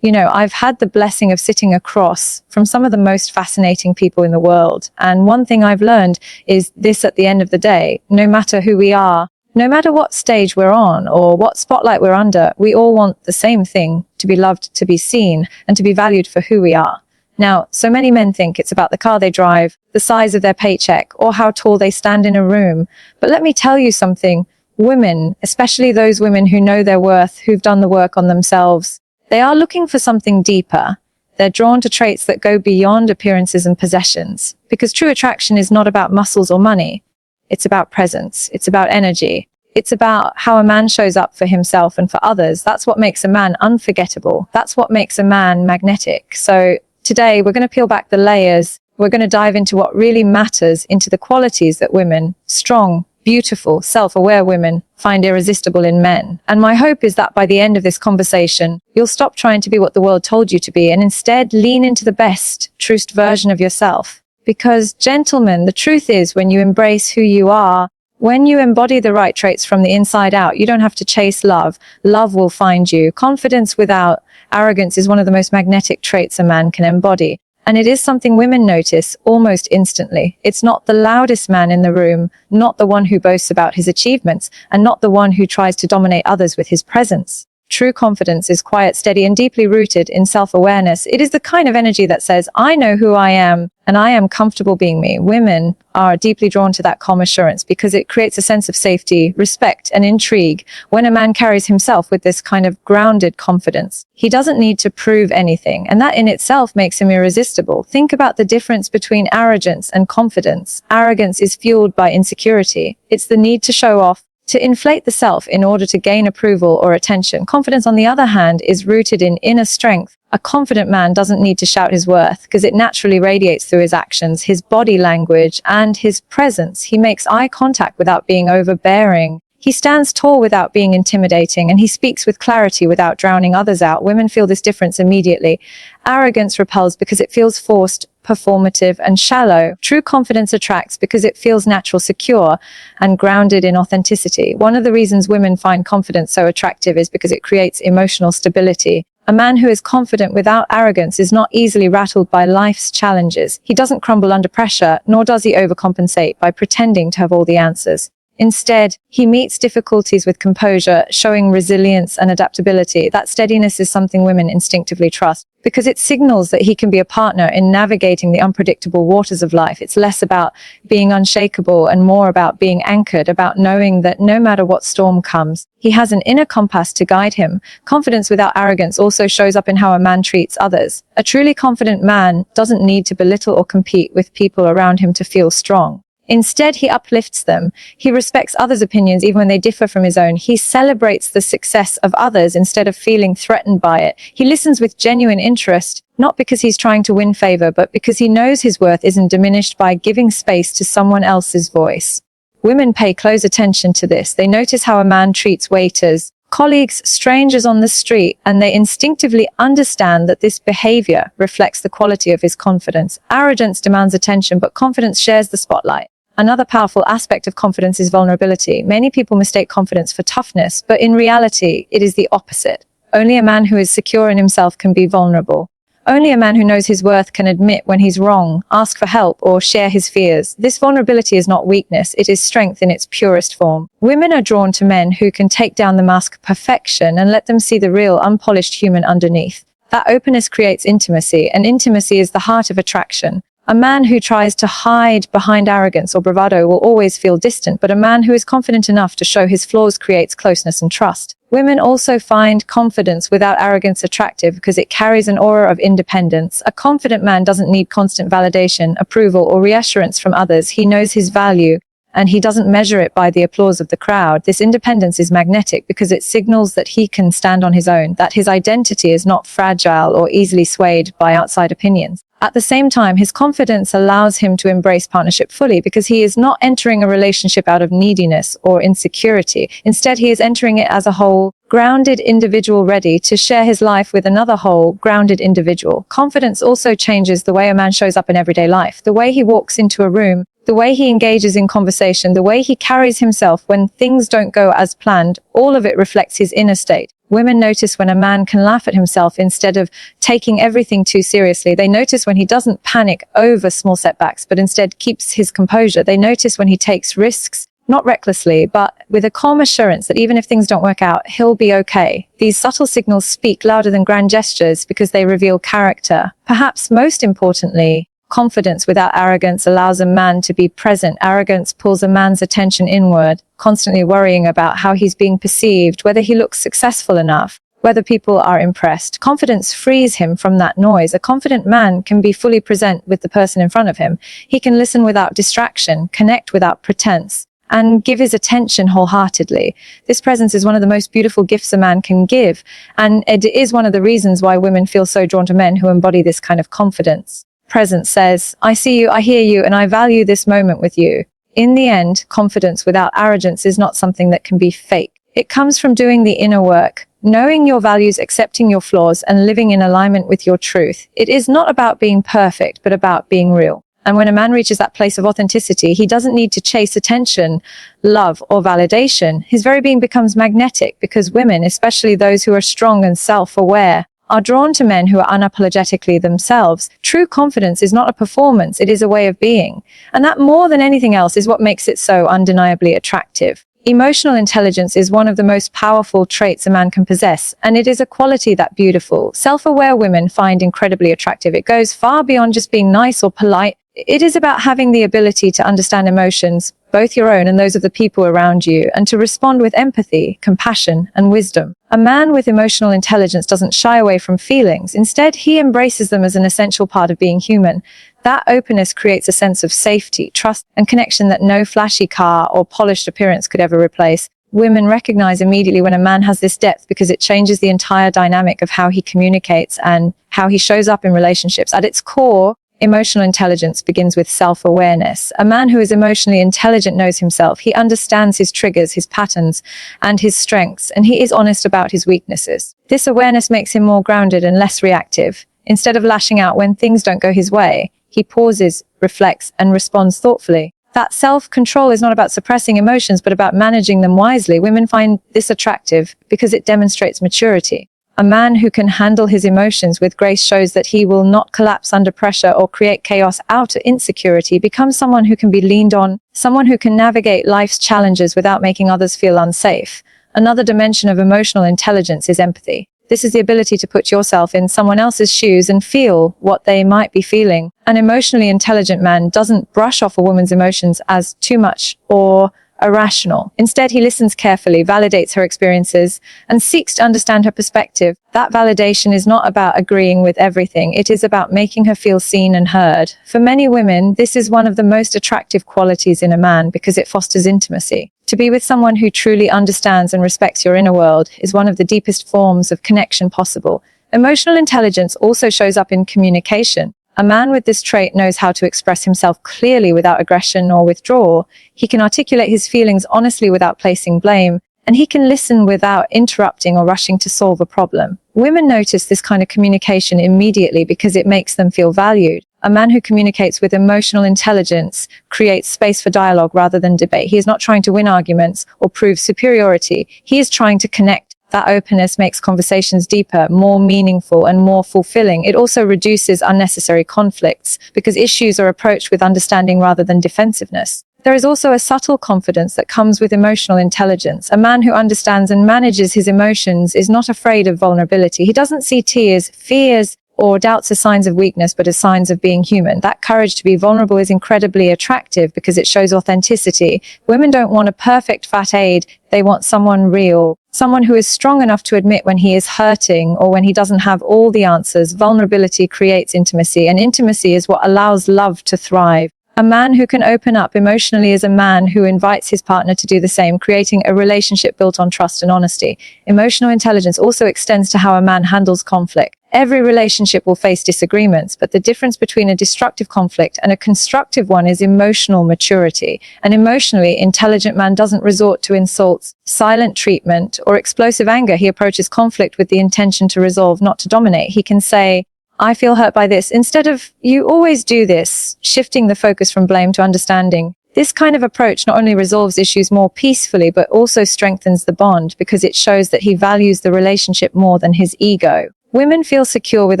You know, I've had the blessing of sitting across from some of the most fascinating people in the world. And one thing I've learned is this: at the end of the day, no matter who we are, no matter what stage we're on or what spotlight we're under, we all want the same thing: to be loved, to be seen, and to be valued for who we are. Now, so many men think it's about the car they drive, the size of their paycheck, or how tall they stand in a room. But let me tell you something. Women, especially those women who know their worth, who've done the work on themselves, they are looking for something deeper. They're drawn to traits that go beyond appearances and possessions. Because true attraction is not about muscles or money. It's about presence. It's about energy. It's about how a man shows up for himself and for others. That's what makes a man unforgettable. That's what makes a man magnetic. So today we're going to peel back the layers. We're going to dive into what really matters, into the qualities that women, strong, beautiful, self-aware women, find irresistible in men. And my hope is that by the end of this conversation, you'll stop trying to be what the world told you to be and instead lean into the best, truest version of yourself. Because, gentlemen, the truth is, when you embrace who you are, when you embody the right traits from the inside out, you don't have to chase love. Love will find you. Confidence without arrogance is one of the most magnetic traits a man can embody. And it is something women notice almost instantly. It's not the loudest man in the room, not the one who boasts about his achievements, and not the one who tries to dominate others with his presence. True confidence is quiet, steady, and deeply rooted in self-awareness. It is the kind of energy that says, I know who I am, and I am comfortable being me. Women are deeply drawn to that calm assurance because it creates a sense of safety, respect, and intrigue. When a man carries himself with this kind of grounded confidence, he doesn't need to prove anything, and that in itself makes him irresistible. Think about the difference between arrogance and confidence. Arrogance is fueled by insecurity. It's the need to show off, to inflate the self in order to gain approval or attention. Confidence, on the other hand, is rooted in inner strength. A confident man doesn't need to shout his worth because it naturally radiates through his actions, his body language, and his presence. He makes eye contact without being overbearing. He stands tall without being intimidating, and he speaks with clarity without drowning others out. Women feel this difference immediately. Arrogance repels because it feels forced, performative, and shallow. True confidence attracts because it feels natural, secure, and grounded in authenticity. One of the reasons women find confidence so attractive is because it creates emotional stability. A man who is confident without arrogance is not easily rattled by life's challenges. He doesn't crumble under pressure, nor does he overcompensate by pretending to have all the answers. Instead, he meets difficulties with composure, showing resilience and adaptability. That steadiness is something women instinctively trust because it signals that he can be a partner in navigating the unpredictable waters of life. It's less about being unshakable and more about being anchored, about knowing that no matter what storm comes, he has an inner compass to guide him. Confidence without arrogance also shows up in how a man treats others. A truly confident man doesn't need to belittle or compete with people around him to feel strong. Instead, he uplifts them. He respects others' opinions even when they differ from his own. He celebrates the success of others instead of feeling threatened by it. He listens with genuine interest, not because he's trying to win favor, but because he knows his worth isn't diminished by giving space to someone else's voice. Women pay close attention to this. They notice how a man treats waiters, colleagues, strangers on the street, and they instinctively understand that this behavior reflects the quality of his confidence. Arrogance demands attention, but confidence shares the spotlight. Another powerful aspect of confidence is vulnerability. Many people mistake confidence for toughness, but in reality, it is the opposite. Only a man who is secure in himself can be vulnerable. Only a man who knows his worth can admit when he's wrong, ask for help, or share his fears. This vulnerability is not weakness, it is strength in its purest form. Women are drawn to men who can take down the mask of perfection and let them see the real, unpolished human underneath. That openness creates intimacy, and intimacy is the heart of attraction. A man who tries to hide behind arrogance or bravado will always feel distant, but a man who is confident enough to show his flaws creates closeness and trust. Women also find confidence without arrogance attractive because it carries an aura of independence. A confident man doesn't need constant validation, approval, or reassurance from others. He knows his value, and he doesn't measure it by the applause of the crowd. This independence is magnetic because it signals that he can stand on his own, that his identity is not fragile or easily swayed by outside opinions. At the same time, his confidence allows him to embrace partnership fully because he is not entering a relationship out of neediness or insecurity. Instead, he is entering it as a whole, grounded individual ready to share his life with another whole, grounded individual. Confidence also changes the way a man shows up in everyday life, the way he walks into a room, the way he engages in conversation, the way he carries himself when things don't go as planned. All of it reflects his inner state. Women notice when a man can laugh at himself instead of taking everything too seriously. They notice when he doesn't panic over small setbacks, but instead keeps his composure. They notice when he takes risks, not recklessly, but with a calm assurance that even if things don't work out, he'll be okay. These subtle signals speak louder than grand gestures because they reveal character. Perhaps most importantly, confidence without arrogance allows a man to be present. Arrogance pulls a man's attention inward, constantly worrying about how he's being perceived, whether he looks successful enough, whether people are impressed. Confidence frees him from that noise. A confident man can be fully present with the person in front of him. He can listen without distraction, connect without pretense, and give his attention wholeheartedly. This presence is one of the most beautiful gifts a man can give, and it is one of the reasons why women feel so drawn to men who embody this kind of confidence. Presence says, I see you, I hear you, and I value this moment with you. In the end, confidence without arrogance is not something that can be fake. It comes from doing the inner work, knowing your values, accepting your flaws, and living in alignment with your truth. It is not about being perfect, but about being real. And when a man reaches that place of authenticity, he doesn't need to chase attention, love, or validation. His very being becomes magnetic because women, especially those who are strong and self-aware, are drawn to men who are unapologetically themselves. True confidence is not a performance, it is a way of being. And that, more than anything else, is what makes it so undeniably attractive. Emotional intelligence is one of the most powerful traits a man can possess, and it is a quality that beautiful, self-aware women find incredibly attractive. It goes far beyond just being nice or polite. It is about having the ability to understand emotions, both your own and those of the people around you, and to respond with empathy, compassion, and wisdom. A man with emotional intelligence doesn't shy away from feelings. Instead, he embraces them as an essential part of being human. That openness creates a sense of safety, trust, and connection that no flashy car or polished appearance could ever replace. Women recognize immediately when a man has this depth because it changes the entire dynamic of how he communicates and how he shows up in relationships. At its core, emotional intelligence begins with self-awareness. A man who is emotionally intelligent knows himself. He understands his triggers, his patterns, and his strengths, and he is honest about his weaknesses. This awareness makes him more grounded and less reactive. Instead of lashing out when things don't go his way, he pauses, reflects, and responds thoughtfully. That self-control is not about suppressing emotions, but about managing them wisely. Women find this attractive because it demonstrates maturity. A man who can handle his emotions with grace shows that he will not collapse under pressure or create chaos out of insecurity. Becomes someone who can be leaned on, someone who can navigate life's challenges without making others feel unsafe. Another dimension of emotional intelligence is empathy. This is the ability to put yourself in someone else's shoes and feel what they might be feeling. An emotionally intelligent man doesn't brush off a woman's emotions as too much or irrational. Instead, he listens carefully, validates her experiences, and seeks to understand her perspective. That validation is not about agreeing with everything. It is about making her feel seen and heard. For many women, this is one of the most attractive qualities in a man because it fosters intimacy. To be with someone who truly understands and respects your inner world is one of the deepest forms of connection possible. Emotional intelligence also shows up in communication. A man with this trait knows how to express himself clearly without aggression or withdrawal. He can articulate his feelings honestly without placing blame, and he can listen without interrupting or rushing to solve a problem. Women notice this kind of communication immediately because it makes them feel valued. A man who communicates with emotional intelligence creates space for dialogue rather than debate. He is not trying to win arguments or prove superiority. He is trying to connect. That openness makes conversations deeper, more meaningful, and more fulfilling. It also reduces unnecessary conflicts because issues are approached with understanding rather than defensiveness. There is also a subtle confidence that comes with emotional intelligence. A man who understands and manages his emotions is not afraid of vulnerability. He doesn't see tears, fears, or doubts as signs of weakness, but as signs of being human. That courage to be vulnerable is incredibly attractive because it shows authenticity. Women don't want a perfect fat aide. They want someone real, someone who is strong enough to admit when he is hurting or when he doesn't have all the answers. Vulnerability creates intimacy, and intimacy is what allows love to thrive. A man who can open up emotionally is a man who invites his partner to do the same, creating a relationship built on trust and honesty. Emotional intelligence also extends to how a man handles conflict. Every relationship will face disagreements, but the difference between a destructive conflict and a constructive one is emotional maturity. An emotionally intelligent man doesn't resort to insults, silent treatment, or explosive anger. He approaches conflict with the intention to resolve, not to dominate. He can say, I feel hurt by this, instead of, you always do this, shifting the focus from blame to understanding. This kind of approach not only resolves issues more peacefully, but also strengthens the bond because it shows that he values the relationship more than his ego. Women feel secure with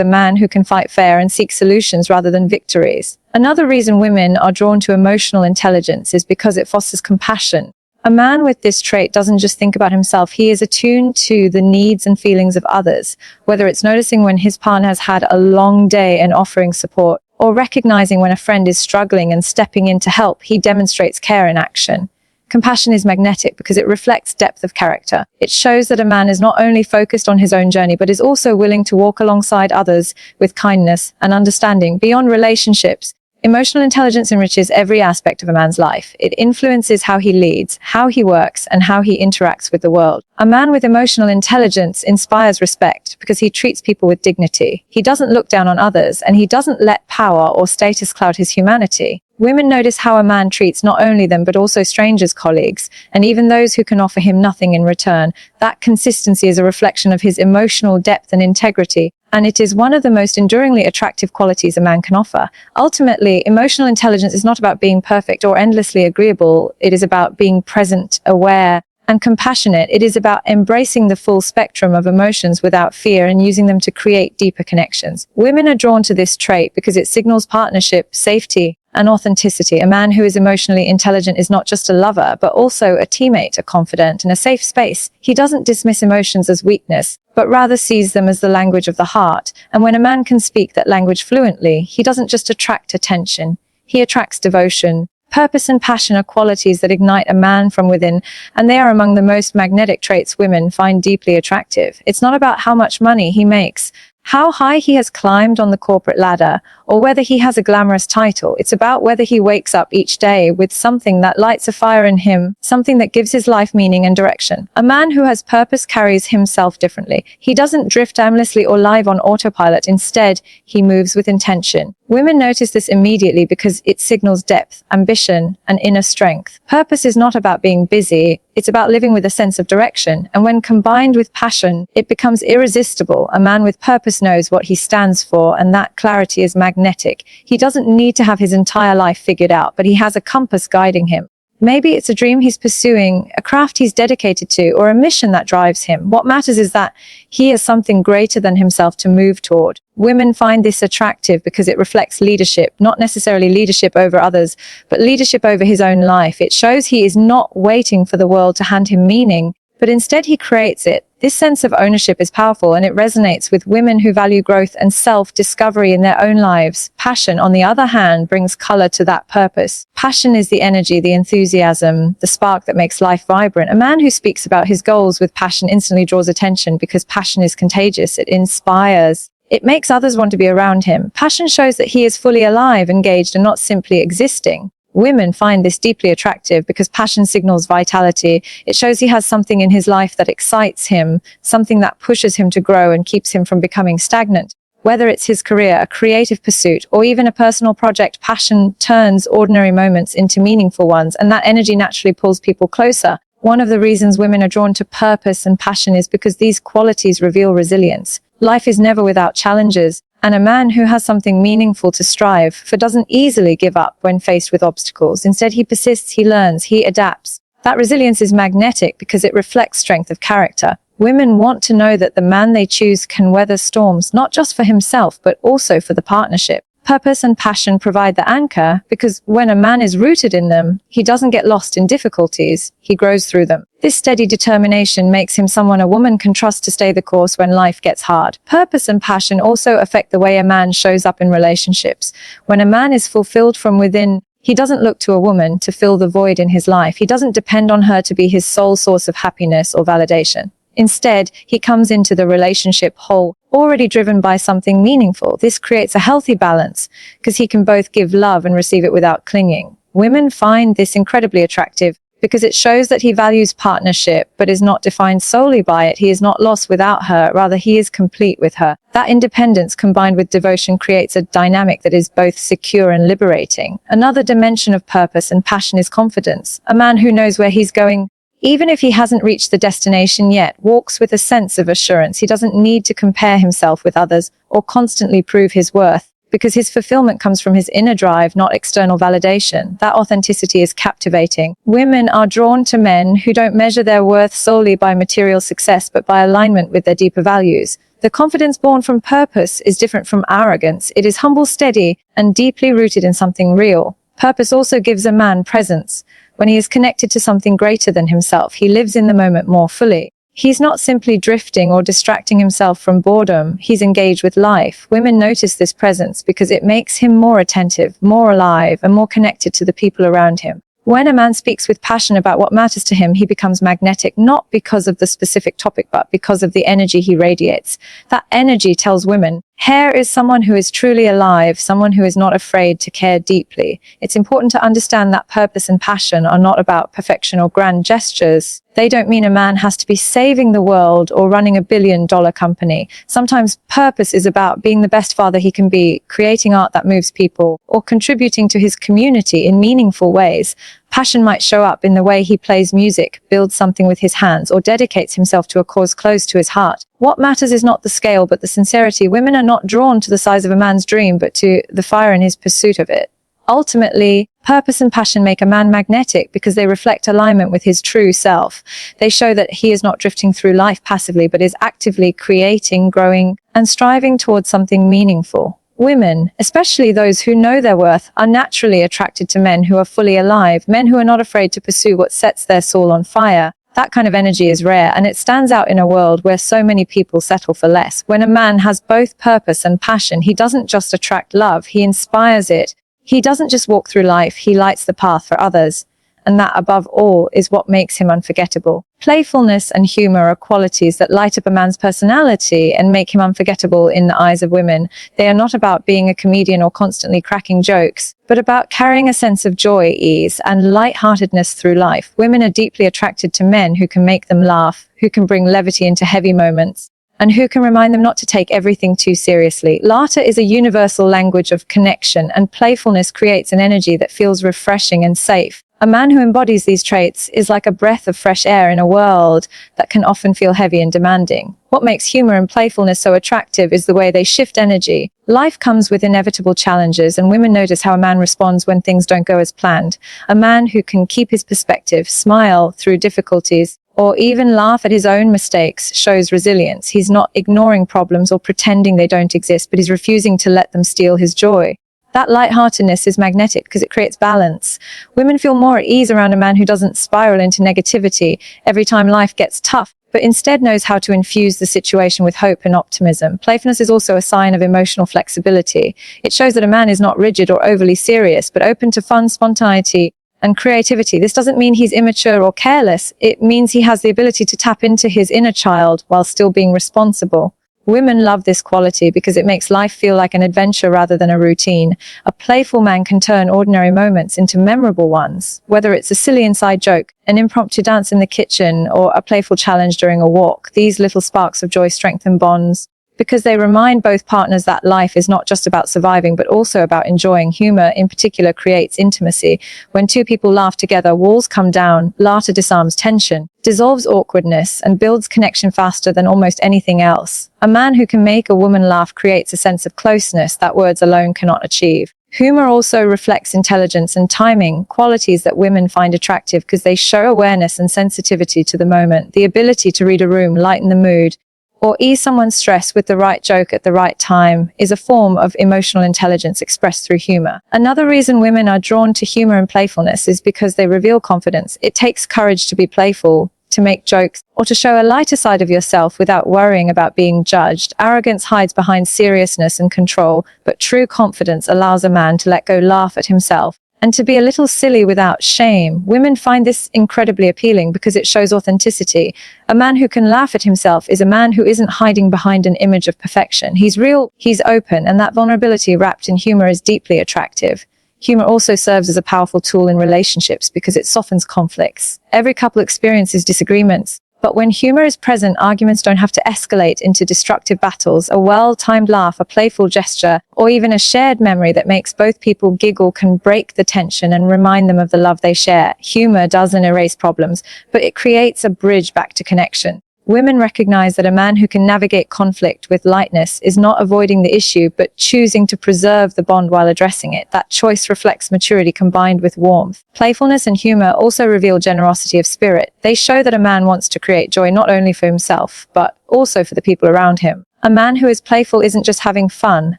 a man who can fight fair and seek solutions rather than victories. Another reason women are drawn to emotional intelligence is because it fosters compassion. A man with this trait doesn't just think about himself, he is attuned to the needs and feelings of others, whether it's noticing when his partner has had a long day and offering support, or recognizing when a friend is struggling and stepping in to help. He demonstrates care in action. Compassion is magnetic because it reflects depth of character. It shows that a man is not only focused on his own journey, but is also willing to walk alongside others with kindness and understanding. Beyond relationships, emotional intelligence enriches every aspect of a man's life. It influences how he leads, how he works, and how he interacts with the world. A man with emotional intelligence inspires respect because he treats people with dignity. He doesn't look down on others, and he doesn't let power or status cloud his humanity. Women notice how a man treats not only them but also strangers, colleagues, and even those who can offer him nothing in return. That consistency is a reflection of his emotional depth and integrity, and it is one of the most enduringly attractive qualities a man can offer. Ultimately, emotional intelligence is not about being perfect or endlessly agreeable. It is about being present, aware, and compassionate. It is about embracing the full spectrum of emotions without fear and using them to create deeper connections. Women are drawn to this trait because it signals partnership, safety, and authenticity. A man who is emotionally intelligent is not just a lover, but also a teammate, a confidant, and a safe space. He doesn't dismiss emotions as weakness, but rather sees them as the language of the heart. And when a man can speak that language fluently, he doesn't just attract attention, he attracts devotion. Purpose and passion are qualities that ignite a man from within, and they are among the most magnetic traits women find deeply attractive. It's not about how much money he makes, how high he has climbed on the corporate ladder, or whether he has a glamorous title. It's about whether he wakes up each day with something that lights a fire in him, something that gives his life meaning and direction. A man who has purpose carries himself differently. He doesn't drift aimlessly or live on autopilot. Instead, he moves with intention. Women notice this immediately because it signals depth, ambition, and inner strength. Purpose is not about being busy. It's about living with a sense of direction. And when combined with passion, it becomes irresistible. A man with purpose knows what he stands for, and that clarity is magnetic. He doesn't need to have his entire life figured out, but he has a compass guiding him. Maybe it's a dream he's pursuing, a craft he's dedicated to, or a mission that drives him. What matters is that he has something greater than himself to move toward. Women find this attractive because it reflects leadership, not necessarily leadership over others, but leadership over his own life. It shows he is not waiting for the world to hand him meaning, but instead he creates it. This sense of ownership is powerful, and it resonates with women who value growth and self-discovery in their own lives. Passion, on the other hand, brings color to that purpose. Passion is the energy, the enthusiasm, the spark that makes life vibrant. A man who speaks about his goals with passion instantly draws attention because passion is contagious. It inspires. It makes others want to be around him. Passion shows that he is fully alive, engaged, and not simply existing. Women find this deeply attractive because passion signals vitality. It shows he has something in his life that excites him, something that pushes him to grow and keeps him from becoming stagnant. Whether it's his career, a creative pursuit, or even a personal project, passion turns ordinary moments into meaningful ones, and that energy naturally pulls people closer. One of the reasons women are drawn to purpose and passion is because these qualities reveal resilience. Life is never without challenges, and a man who has something meaningful to strive for doesn't easily give up when faced with obstacles. Instead, he persists, he learns, he adapts. That resilience is magnetic because it reflects strength of character. Women want to know that the man they choose can weather storms, not just for himself, but also for the partnership. Purpose and passion provide the anchor because when a man is rooted in them, he doesn't get lost in difficulties, he grows through them. This steady determination makes him someone a woman can trust to stay the course when life gets hard. Purpose and passion also affect the way a man shows up in relationships. When a man is fulfilled from within, he doesn't look to a woman to fill the void in his life. He doesn't depend on her to be his sole source of happiness or validation. Instead, he comes into the relationship whole, already driven by something meaningful. This creates a healthy balance because he can both give love and receive it without clinging. Women find this incredibly attractive because it shows that he values partnership but is not defined solely by it. He is not lost without her, rather he is complete with her. That independence combined with devotion creates a dynamic that is both secure and liberating. Another dimension of purpose and passion is confidence. A man who knows where he's going, even if he hasn't reached the destination yet, walks with a sense of assurance. He doesn't need to compare himself with others or constantly prove his worth. because his fulfillment comes from his inner drive, not external validation. That authenticity is captivating. Women are drawn to men who don't measure their worth solely by material success, but by alignment with their deeper values. The confidence born from purpose is different from arrogance. It is humble, steady, and deeply rooted in something real. Purpose also gives a man presence. When he is connected to something greater than himself, he lives in the moment more fully. He's not simply drifting or distracting himself from boredom. He's engaged with life. Women notice this presence because it makes him more attentive, more alive, and more connected to the people around him. When a man speaks with passion about what matters to him, he becomes magnetic, not because of the specific topic, but because of the energy he radiates. That energy tells women, here is someone who is truly alive, someone who is not afraid to care deeply. It's important to understand that purpose and passion are not about perfection or grand gestures. They don't mean a man has to be saving the world or running a billion-dollar company. Sometimes purpose is about being the best father he can be, creating art that moves people, or contributing to his community in meaningful ways. Passion might show up in the way he plays music, builds something with his hands, or dedicates himself to a cause close to his heart. What matters is not the scale, but the sincerity. Women are not drawn to the size of a man's dream, but to the fire in his pursuit of it. Ultimately, purpose and passion make a man magnetic because they reflect alignment with his true self. They show that he is not drifting through life passively, but is actively creating, growing, and striving towards something meaningful. Women, especially those who know their worth, are naturally attracted to men who are fully alive, men who are not afraid to pursue what sets their soul on fire. That kind of energy is rare, and it stands out in a world where so many people settle for less. When a man has both purpose and passion, he doesn't just attract love, he inspires it. He doesn't just walk through life, he lights the path for others. And that, above all, is what makes him unforgettable. Playfulness and humor are qualities that light up a man's personality and make him unforgettable in the eyes of women. They are not about being a comedian or constantly cracking jokes, but about carrying a sense of joy, ease, and lightheartedness through life. Women are deeply attracted to men who can make them laugh, who can bring levity into heavy moments, and who can remind them not to take everything too seriously. Laughter is a universal language of connection, and playfulness creates an energy that feels refreshing and safe. A man who embodies these traits is like a breath of fresh air in a world that can often feel heavy and demanding. What makes humor and playfulness so attractive is the way they shift energy. Life comes with inevitable challenges, and women notice how a man responds when things don't go as planned. A man who can keep his perspective, smile through difficulties, or even laugh at his own mistakes shows resilience. He's not ignoring problems or pretending they don't exist, but he's refusing to let them steal his joy. That lightheartedness is magnetic because it creates balance. Women feel more at ease around a man who doesn't spiral into negativity every time life gets tough, but instead knows how to infuse the situation with hope and optimism. Playfulness is also a sign of emotional flexibility. It shows that a man is not rigid or overly serious, but open to fun, spontaneity, and creativity. This doesn't mean he's immature or careless. It means he has the ability to tap into his inner child while still being responsible. Women love this quality because it makes life feel like an adventure rather than a routine. A playful man can turn ordinary moments into memorable ones, whether it's a silly inside joke, an impromptu dance in the kitchen, or a playful challenge during a walk. These little sparks of joy strengthen bonds because they remind both partners that life is not just about surviving, but also about enjoying. Humor, in particular, creates intimacy. When two people laugh together, walls come down, laughter disarms tension, dissolves awkwardness, and builds connection faster than almost anything else. A man who can make a woman laugh creates a sense of closeness that words alone cannot achieve. Humor also reflects intelligence and timing, qualities that women find attractive because they show awareness and sensitivity to the moment. The ability to read a room, lighten the mood, or ease someone's stress with the right joke at the right time is a form of emotional intelligence expressed through humor. Another reason women are drawn to humor and playfulness is because they reveal confidence. It takes courage to be playful, to make jokes, or to show a lighter side of yourself without worrying about being judged. Arrogance hides behind seriousness and control, but true confidence allows a man to let go, laugh at himself, and to be a little silly without shame. Women find this incredibly appealing because it shows authenticity. A man who can laugh at himself is a man who isn't hiding behind an image of perfection. He's real, he's open, and that vulnerability wrapped in humor is deeply attractive. Humor also serves as a powerful tool in relationships because it softens conflicts. Every couple experiences disagreements, but when humor is present, arguments don't have to escalate into destructive battles. A well-timed laugh, a playful gesture, or even a shared memory that makes both people giggle can break the tension and remind them of the love they share. Humor doesn't erase problems, but it creates a bridge back to connection. Women recognize that a man who can navigate conflict with lightness is not avoiding the issue, but choosing to preserve the bond while addressing it. That choice reflects maturity combined with warmth. Playfulness and humor also reveal generosity of spirit. They show that a man wants to create joy not only for himself, but also for the people around him. A man who is playful isn't just having fun,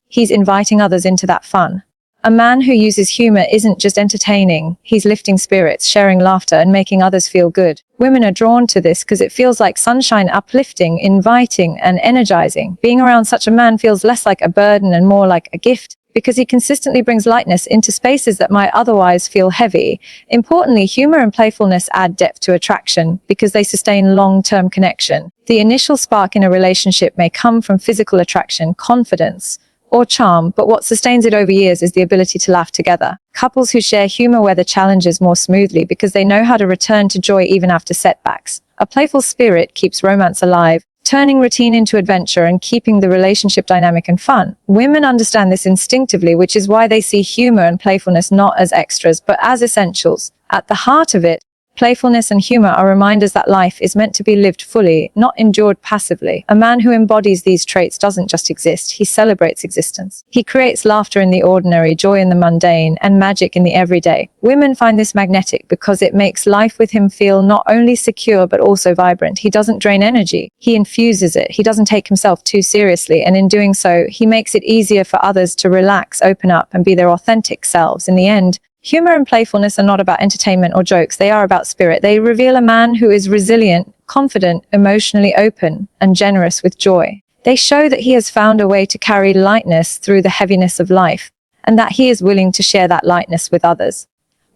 he's inviting others into that fun. A man who uses humor isn't just entertaining, he's lifting spirits, sharing laughter, and making others feel good. Women are drawn to this because it feels like sunshine, uplifting, inviting, and energizing. Being around such a man feels less like a burden and more like a gift, because he consistently brings lightness into spaces that might otherwise feel heavy. Importantly, humor and playfulness add depth to attraction because they sustain long-term connection. The initial spark in a relationship may come from physical attraction, confidence, or charm, but what sustains it over years is the ability to laugh together. Couples who share humor weather challenges more smoothly because they know how to return to joy even after setbacks. A playful spirit keeps romance alive, turning routine into adventure and keeping the relationship dynamic and fun. Women understand this instinctively, which is why they see humor and playfulness not as extras, but as essentials. At the heart of it, playfulness and humor are reminders that life is meant to be lived fully, not endured passively. A man who embodies these traits doesn't just exist, he celebrates existence. He creates laughter in the ordinary, joy in the mundane, and magic in the everyday. Women find this magnetic because it makes life with him feel not only secure but also vibrant. He doesn't drain energy, he infuses it. He doesn't take himself too seriously, and in doing so, he makes it easier for others to relax, open up, and be their authentic selves. In the end, humor and playfulness are not about entertainment or jokes, they are about spirit. They reveal a man who is resilient, confident, emotionally open, and generous with joy. They show that he has found a way to carry lightness through the heaviness of life, and that he is willing to share that lightness with others.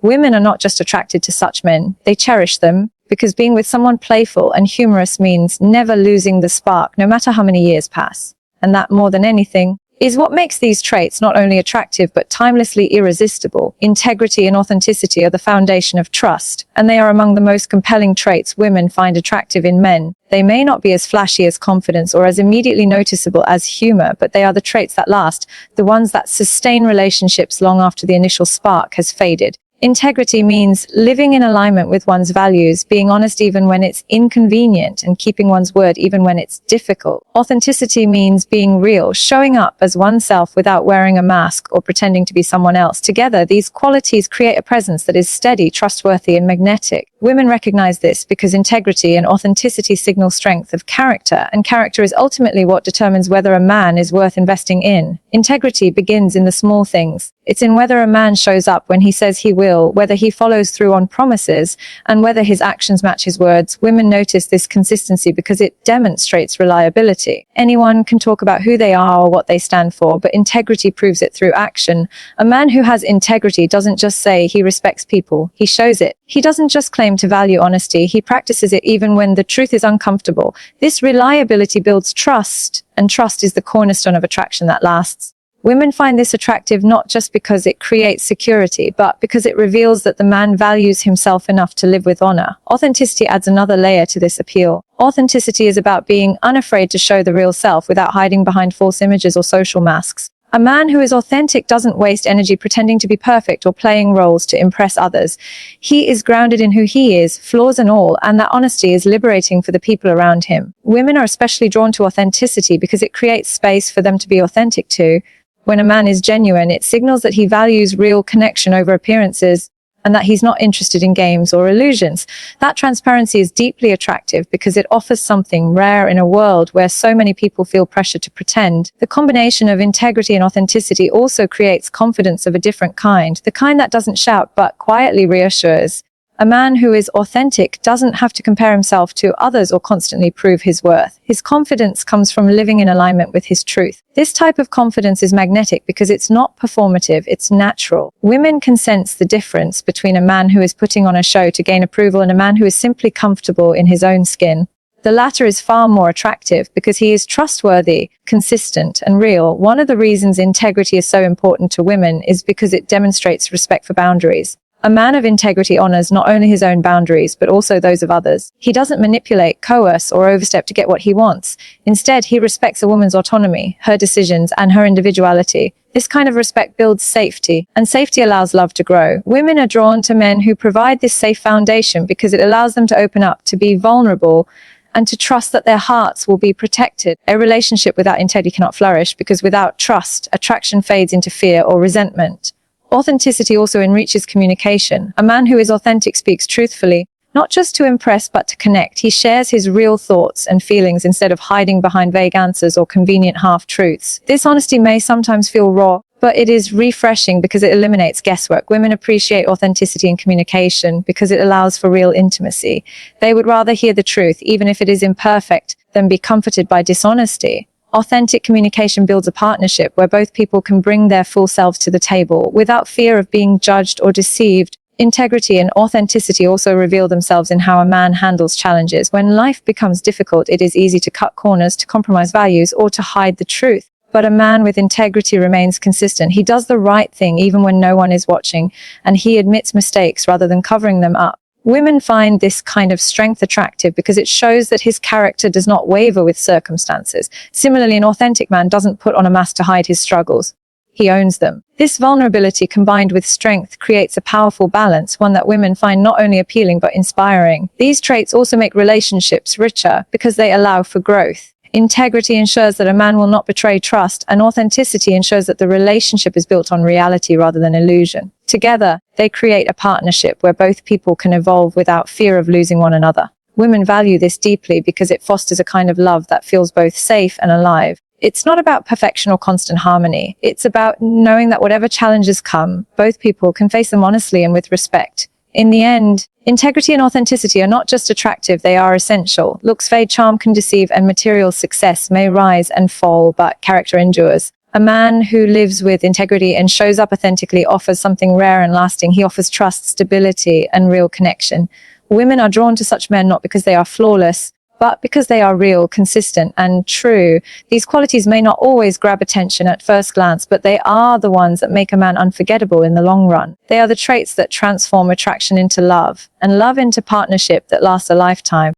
Women are not just attracted to such men, they cherish them, because being with someone playful and humorous means never losing the spark, no matter how many years pass. And that, more than anything, is what makes these traits not only attractive but timelessly irresistible. Integrity and authenticity are the foundation of trust, and they are among the most compelling traits women find attractive in men. They may not be as flashy as confidence or as immediately noticeable as humor, but they are the traits that last, the ones that sustain relationships long after the initial spark has faded. Integrity means living in alignment with one's values, being honest even when it's inconvenient, and keeping one's word even when it's difficult. Authenticity means being real, showing up as oneself without wearing a mask or pretending to be someone else. Together, these qualities create a presence that is steady, trustworthy, and magnetic. Women recognize this because integrity and authenticity signal strength of character, and character is ultimately what determines whether a man is worth investing in. Integrity begins in the small things. It's in whether a man shows up when he says he will, whether he follows through on promises, and whether his actions match his words. Women notice this consistency because it demonstrates reliability. Anyone can talk about who they are or what they stand for, but integrity proves it through action. A man who has integrity doesn't just say he respects people, he shows it. He doesn't just claim to value honesty, he practices it even when the truth is uncomfortable. This reliability builds trust, and trust is the cornerstone of attraction that lasts. Women find this attractive not just because it creates security, but because it reveals that the man values himself enough to live with honor. Authenticity adds another layer to this appeal. Authenticity is about being unafraid to show the real self without hiding behind false images or social masks. A man who is authentic doesn't waste energy pretending to be perfect or playing roles to impress others. He is grounded in who he is, flaws and all, and that honesty is liberating for the people around him. Women are especially drawn to authenticity because it creates space for them to be authentic too. When a man is genuine, it signals that he values real connection over appearances, and that he's not interested in games or illusions. That transparency is deeply attractive because it offers something rare in a world where so many people feel pressure to pretend. The combination of integrity and authenticity also creates confidence of a different kind, the kind that doesn't shout but quietly reassures. A man who is authentic doesn't have to compare himself to others or constantly prove his worth. His confidence comes from living in alignment with his truth. This type of confidence is magnetic because it's not performative, it's natural. Women can sense the difference between a man who is putting on a show to gain approval and a man who is simply comfortable in his own skin. The latter is far more attractive because he is trustworthy, consistent, and real. One of the reasons integrity is so important to women is because it demonstrates respect for boundaries. A man of integrity honors not only his own boundaries, but also those of others. He doesn't manipulate, coerce, or overstep to get what he wants. Instead, he respects a woman's autonomy, her decisions, and her individuality. This kind of respect builds safety, and safety allows love to grow. Women are drawn to men who provide this safe foundation because it allows them to open up, to be vulnerable, and to trust that their hearts will be protected. A relationship without integrity cannot flourish, because without trust, attraction fades into fear or resentment. Authenticity also enriches communication. A man who is authentic speaks truthfully, not just to impress but to connect. He shares his real thoughts and feelings instead of hiding behind vague answers or convenient half-truths. This honesty may sometimes feel raw, but it is refreshing because it eliminates guesswork. Women appreciate authenticity in communication because it allows for real intimacy. They would rather hear the truth, even if it is imperfect, than be comforted by dishonesty. Authentic communication builds a partnership where both people can bring their full selves to the table without fear of being judged or deceived. Integrity and authenticity also reveal themselves in how a man handles challenges. When life becomes difficult, it is easy to cut corners, to compromise values, or to hide the truth. But a man with integrity remains consistent. He does the right thing even when no one is watching, and he admits mistakes rather than covering them up. Women find this kind of strength attractive because it shows that his character does not waver with circumstances. Similarly, an authentic man doesn't put on a mask to hide his struggles. He owns them. This vulnerability combined with strength creates a powerful balance, one that women find not only appealing but inspiring. These traits also make relationships richer because they allow for growth. Integrity ensures that a man will not betray trust, and authenticity ensures that the relationship is built on reality rather than illusion. Together, they create a partnership where both people can evolve without fear of losing one another. Women value this deeply because it fosters a kind of love that feels both safe and alive. It's not about perfection or constant harmony. It's about knowing that whatever challenges come, both people can face them honestly and with respect. In the end, integrity and authenticity are not just attractive, they are essential. Looks fade, charm can deceive, and material success may rise and fall, but character endures. A man who lives with integrity and shows up authentically offers something rare and lasting. He offers trust, stability, and real connection. Women are drawn to such men not because they are flawless, but because they are real, consistent, and true. These qualities may not always grab attention at first glance, but they are the ones that make a man unforgettable in the long run. They are the traits that transform attraction into love, and love into partnership that lasts a lifetime.